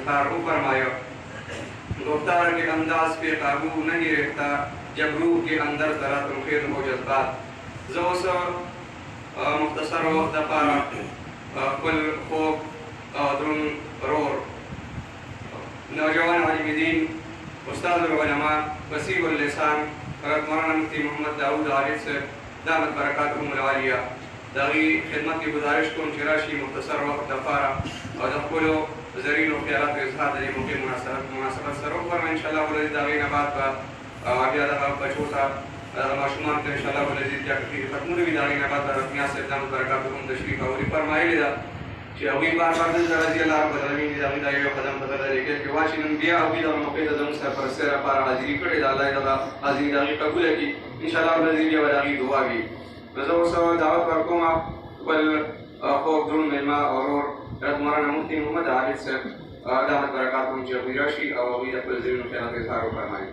इज़हार फरमाया। गुफ्तार के अंदाज पे काबू नहीं रहता जब रूह के अंदर जरा तुमखेल हो जज्बात। ज़ोस मुख्तसर वक्त पारा कुल खोब द्रुन रोर नौजवान आलिमीन उस्तादुल उलमा वसीउल लिसान हज़रत मौलाना मुफ्ती मोहम्मद दाऊद आरिफ से दामत बरकातुहुमुल आलिया दागी खिदमत की गुजारिश को चिराशी मुख्तसर वक्त पारा और दखलो ज़रीन ख्यालात इज़हार दे मुके मुनासबत सरों पर इंशाअल्लाह वल दागी नबात का आबिया दा बचोता माशूमान के इंशाअल्लाह वल जा की खत्म भी दागी नबात रफिया से दामत बरकातुहुम तशरीफ और फरमाइले दा कि अभी बार बार रजी अल्लाह बदलमी दागी दा यो कदम बदल लेके कि वाशिन बिया अभी दा मौके दा जम सर पर सेरा पर हाजिरी करे दा अल्लाह दा हाजिरी दागी कबूल की इंशाअल्लाह वल जी दागी दुआ भी वजो सो दावत पर को आप बल खो दुन मेमा और हज़रत मौलाना मुफ्ती मोहम्मद आरिफ से दामत बरकातुहुम जबीराशी और अभी अपने ज़रीन ख्यालात इज़हार फरमाए।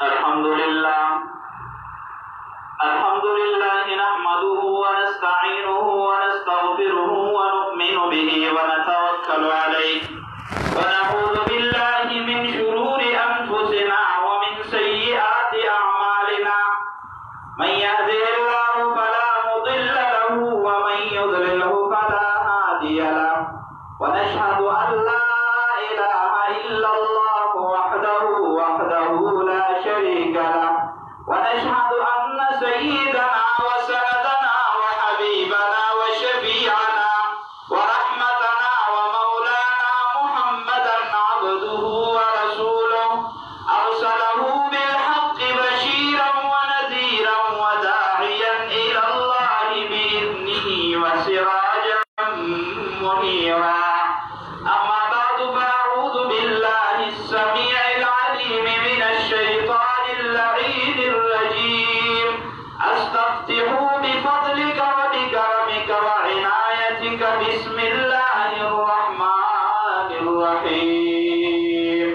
अल्हम्दुलिल्लाह नहमदुहु व नस्तईनुहुु व नस्तगफिरुहु व नु'मिनु बिही व नतवक्कलु अलैहि व नऊज़ु बिल्लाहि मिन शुरूरि अनफुसिना व मिन सय्यिआति अअमालिना मन यहदिहिल्लाहु फला मुदिल्ल लहु व मन युद्लिलहु फला हादिय लहु व नशहदु अन ला इलाहा इल्लल्लाह वहदहु ला शरीका लहु ونشهد أن سيدنا وسندنا وحبيبنا وشفيعنا ورحمتنا ومولانا محمدا عبده ورسوله أرسله بالحق بشيرا ونذيرا وداعيا إلى الله بإذنه وسراجا منيرا. أما بعد فأعوذ بالله السميع العليم من الشيطان اللعين الرجيم. أستفتح بفضلك وبكرمك وعنايتك بسم الله الرحمن الرحيم.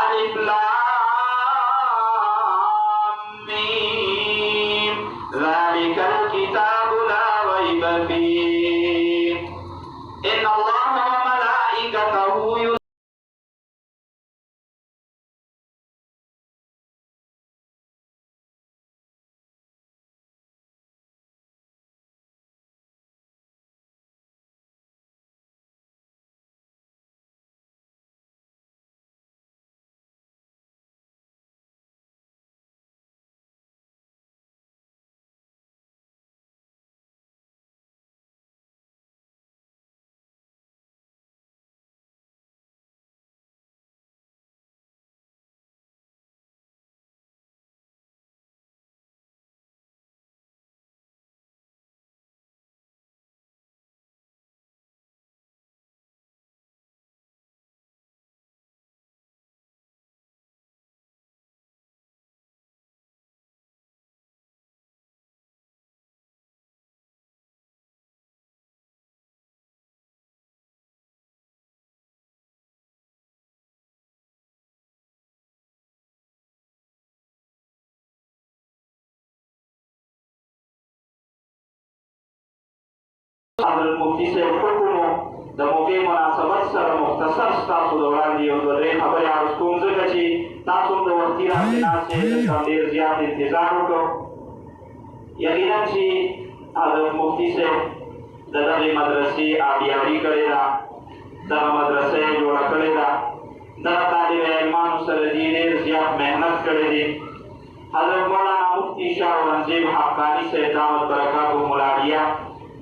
ألف لام ميم ذلك الكتاب لا ريب فيه إن الله وملائكته हज़रत मुफ्ती से हुक्म द मौके मुनासबत सर मुख्तसर तासु दौरान दियो दरे खबर आउस कोम जगह छी तासु द वक्ती राजना से ढेर ज्यादा इंतजार वको यकीनन छी हज़रत मुफ्ती से ददरी मदरसी आबियारी करेला द मदरसे जोड़ा करेला द तालिब इल्मान सर ढेर ज्यादा मेहनत करेली हज़रत मौलाना मुफ्ती शाह रंजीब हक्कानी से दावत बरकातुहुम मुलाडिया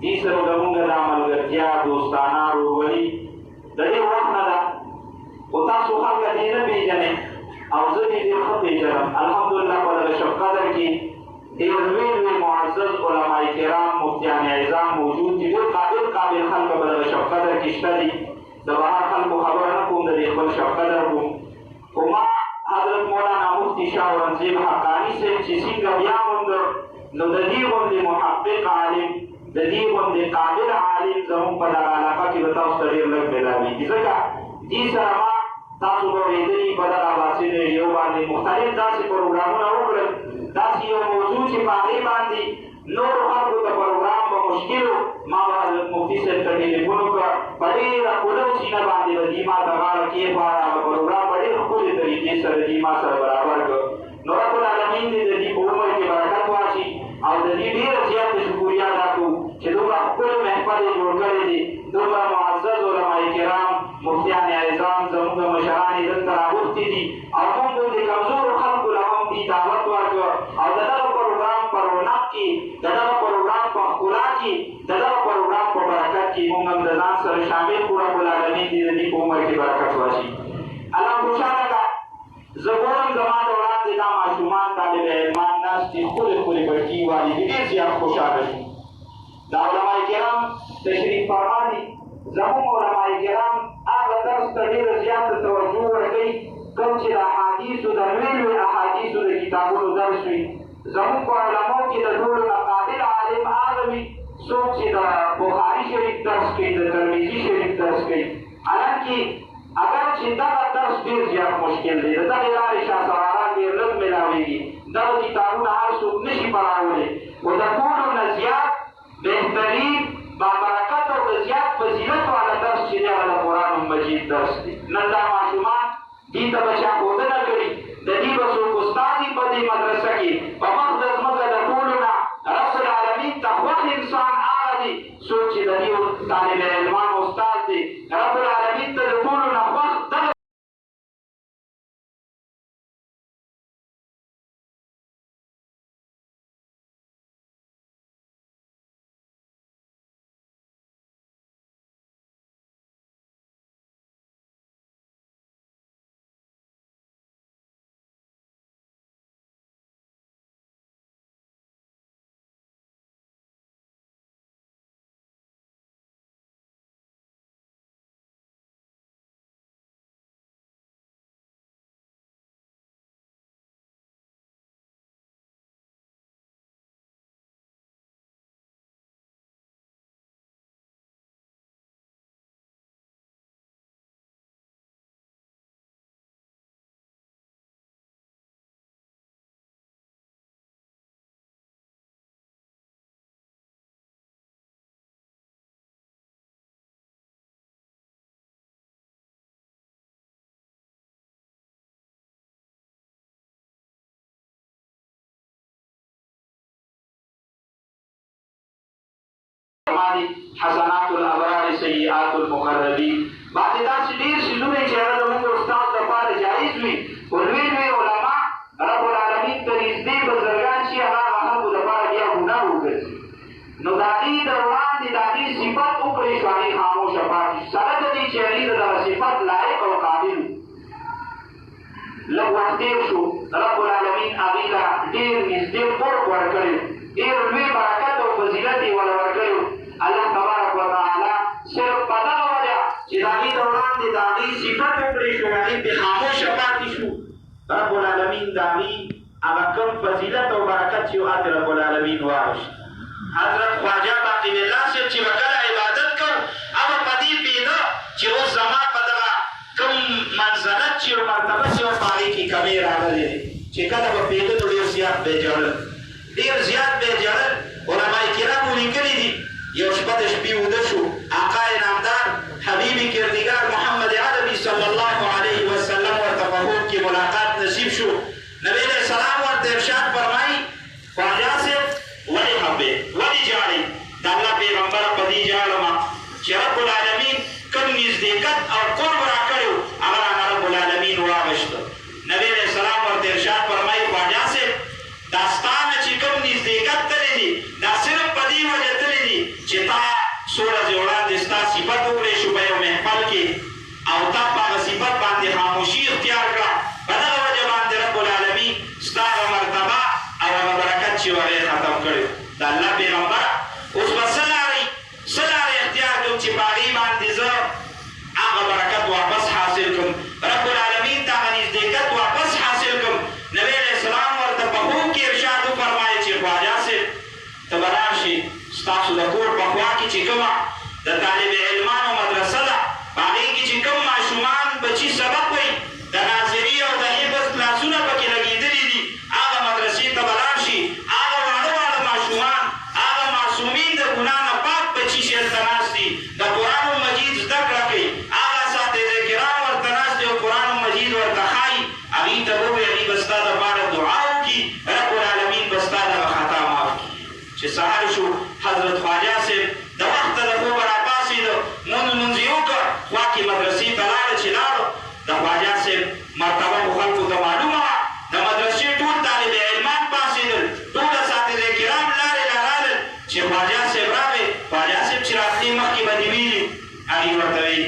तीसरो दमुंगा दामल गज्जा दोस्ताना रोवली दरे वक्त नदा उता सुखा का दिन भी जने औज़री दे खते जरम अल्हम्दुलिल्लाह वला शफ़क़दर की ډېر لوی معزز علماء کرام مفتیان اعظام موجود دي ډېر قابل خلک به دغه شب قدر کې شته دي د بهر خلکو خبره نه کوم د دې خپل شب قدر کوم خو ما حضرت مولانا مفتی شاه اورنګزیب حقاني صاحب چې څنګه بیا موندو نو د دې غوندې محقق عالم د دې غوندې قابل عالم زموږ په دغه علاقه کې به تاسو ته ډېر لږ میلاوېږي ځکه دې سره ما تاسو به اورېدلي په دغه باسي ریډیو باندې مختلف داسې پروګرامونه وکړل داسې یو موضوع چې په هغې باندې نورو خلکو ته پروګرام به مشکل و ما به حضرت مفتي صاحب ته ټلیفون وکړه په ډېره کلو سینه باندې به دې ما ته غاړه کېښوده هغه پروګرام په ډېر ښکلې طریقې سره دې ما سره برابر کړ نو رب العالمین دې د دې په عمر کې برکت واچي او د دې ډېره زیاته شکریا ادا کړو چې دومره ښکلی محفل یې جوړ کړی دی دومره معزز علماء کرام مفتیان اعظام زموږ مشران یې دلته راغوښتي دي او موږ غوندې کمزورو خلکو له هم دې دعوت ورکړ او د دغه پروګرام په رونق کې د دغه پروګرام په ښکلا کې د دغه پروګرام په برکت کې موږ هم د ځان سره شامل کړو رب العالمین دې د دې په عمر کې برکت واچي الله خوشحاله کړه زه ګورم زما د وړاندې دا ماشومان طالب علمان ناست دي ښکلې ښکلې بټکي والي دي ډېر زیات خوشحاله شو دا علماء کرام تشریف فرما دي زموږ علماء کرام هغه درس ته ډېره زیاته توجه ورکوي کوم چې د احادیثو د لوی احادیثو د کتابونو درس وي زموږ په علماو کې د ټولو نه قابل عالم هغه وي څوک چې د بخاري شریف درس کوي د ترمذي شریف درس کوي حالانکې اگر چې دغه درس ډېر زیات مشکل دی د دغې لارې شهسواران ډېر لږ میلاوېږي دغه کتابونه هر څوک نشي پړاولی خو د ټولو نه زیات بهترین بابرکت او د زیات فضیلت والا درس چې دی هغه د قرآن مجید درس دی نن دا ماشومان دې ته به چا ښودنه کړي د دې به څوک استاد وي په دې مدرسه کې په مخ د ځمکه د ټولو نه رب العالمین ته خوښ انسان هغه دی څوک چې د دې طالب علمان استاد دی رب العالمین ته د ټولو نه خوښ دغه حسنات الابرار سیئات المقربین بعضې داسې ډېر څیزونه چې هغه زموږ استاد لپاره جایز وي خو لوی لوی علما رب العالمین ته نږدې بزرګان چې هغه خلکو لپاره بیا ګناه وګرځي نو د هغې د وړاندې د هغې صفت وکړې شو هغې خاموشه پاتې شو سره د دې چې هغې د دغه صفت لایق او قابل لږ وخت تېر شو رب العالمین هغې ته ډېر نږدې قرب ورکړی ډېر لوی برکت او فضیلت یې وله ورکړی الله تبارک وتعالی صرف په دغه وجه چې د هغې د وړاندې د هغې صفت وکړې شو هغې پرې خاموشه پاتې شو رب العالمین د هغې هغه کوم فضیلت او برکت چې هغه رب العالمین واغوښت حضرت خواجه باقي الله صاحب چې به کله عبادت کو هغه په دې پوهېده چې اوس زما په دغه کوم منزلت چې او مرتبه چې په هغې کې کمې راغلې دی چې کله به پوهېده نو ډېر زیات به یې ژړل ډېر زیات به یې ژړل علما کرامو لیکلي دي یو شپه د شپې وده شو آقا نامدار حبیب کردگار محمد عربي صلی الله علیه وسلم ورته په خوب کې ملاقات نصیب شو نبی علیه السلام ورته ارشاد فرمایي خواجه صاحب ولې خفې ولې ژاړئ د الله پیغمبره په دې ژاړم چې رب العالمین کوم نزدېکت او قرب راکړی و هغه رانه رب العالمین واغوښته نبی علیه السلام ورته ارشاد فرمایي خواجه صاحب دا ستا نه چې کوم نزدېکت تللی دي دا صرف په دې وجه تللی دي چې تا څو ورځې وړاندې ستا صفت وکړی شو په یو محفل کې او تا په هغه صفت باندې خاموشي اختیار کړه په دغه وجه باندې رب العالمین ستا هغه مرتبه او هغه برکت چې چې وغې ختم کړی د الله پیغمبره اوس به څه لارې اختیار کوم چې په هغې باندې زه هغه برکت واپس حاصل کړم رب العالمین ته هغه نزدېکت واپس حاصل کړم نبی علیه السلام ورته په خوب کې ارشاد وفرمایه چې خواجه صاحب ته به لاړ شي ستاسو د کور په خوا کې چې کومه د طالب علمانو مدرسه ده په هغې کې چې کوم ماشومان بچي سبق وایي د ناظري او د حفظ کلاسونه پکې لګېدلي دي هغه مدرسې ته به لاړ شي هغه واړه ماشومان هغه معصومین د ګناه نه پاک بچي چې هلته ناست دي د قرآن مجید زده کړه کوي هغه اساتذه کرام ورته ناست دي او قرآن مجید ورته ښایي هغې ته به ووایي هغې به ستا دپاره دعا وکړي رب العالمین به ستا دغه خطا معاف کړي چې سهار شو حضرت خواجه صاحب د وخته د خوبه راپاڅېده لمونځ یې وکړ خوا کې مدرسې ته لاړه چې لاړه د خواجه صاحب مرتبه خو خلکو ته معلومه وه د مدرسې ټول طالب علمان پاڅېدل ټول اساتذه کرام لارې لارالل چې خواجه صاحب راغی خواجه صاحب چې راتلې مخکې به دې ویلي هغې ورته ویي